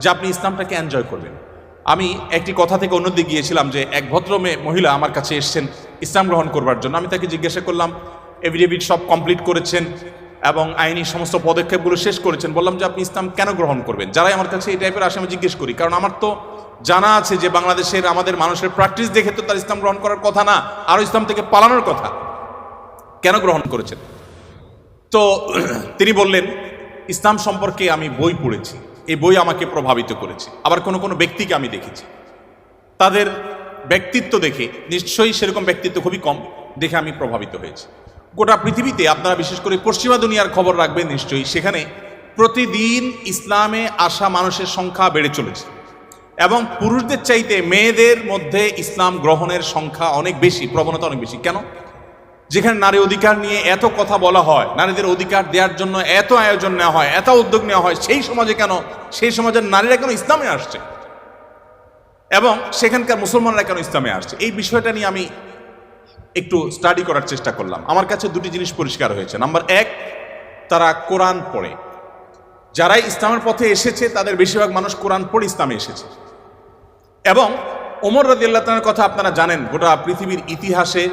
যে আপনি ইসলামটাকে এনজয় করবেন। আমি একটি কথা থেকে অন্যদিকে গিয়েছিলাম যে এক ভদ্র মহিলা আমার কাছে এসছেন ইসলাম গ্রহণ করবার জন্য। আমি তাকে জিজ্ঞাসা করলাম, এফিডেভিট সব কমপ্লিট করেছেন এবং আইনি সমস্ত পদক্ষেপগুলো শেষ করেছেন, বললাম যে আপনি ইসলাম কেন গ্রহণ করবেন? যারাই আমার কাছে এই টাইপের আসে আমি জিজ্ঞেস করি, কারণ আমার তো জানা আছে যে বাংলাদেশের আমাদের মানুষের প্র্যাকটিস দেখে তো তার ইসলাম গ্রহণ করার কথা না, আরও ইসলাম থেকে পালানোর কথা। কেন গ্রহণ করেছেন? তো তিনি বললেন, ইসলাম সম্পর্কে আমি বই পড়েছি, এই বই আমাকে প্রভাবিত করেছে। আবার কোনো কোনো ব্যক্তিকে আমি দেখেছি, তাদের ব্যক্তিত্ব দেখে, নিশ্চয়ই সেরকম ব্যক্তিত্ব খুবই কম, দেখে আমি প্রভাবিত হয়েছি। গোটা পৃথিবীতে আপনারা বিশেষ করে পশ্চিমা দুনিয়ার খবর রাখবেন নিশ্চয়ই, সেখানে প্রতিদিন ইসলামে আসা মানুষের সংখ্যা বেড়ে চলেছে এবং পুরুষদের চাইতে মেয়েদের মধ্যে ইসলাম গ্রহণের সংখ্যা অনেক বেশি, প্রবণতা অনেক বেশি। কেন? যেখানে নারী অধিকার নিয়ে এত কথা বলা হয়, নারীদের অধিকার দেওয়ার জন্য এত আয়োজন নেওয়া হয়, এত উদ্যোগ নেওয়া হয়, সেই সমাজে কেন, সেই সমাজের নারীরা কেন ইসলামে আসছে এবং সেখানকার মুসলমানরা কেন ইসলামে আসছে, এই বিষয়টা নিয়ে আমি একটু স্টাডি করার চেষ্টা করলাম। আমার কাছে দুটি জিনিস পরিষ্কার হয়েছে। নাম্বার এক, তারা কোরআন পড়ে। যারাই ইসলামের পথে এসেছে তাদের বেশিরভাগ মানুষ কোরআন পড়ে ইসলামে এসেছে। এবং ওমর রাদিয়াল্লাহু তাআলার কথা আপনারা জানেন, গোটা পৃথিবীর ইতিহাসে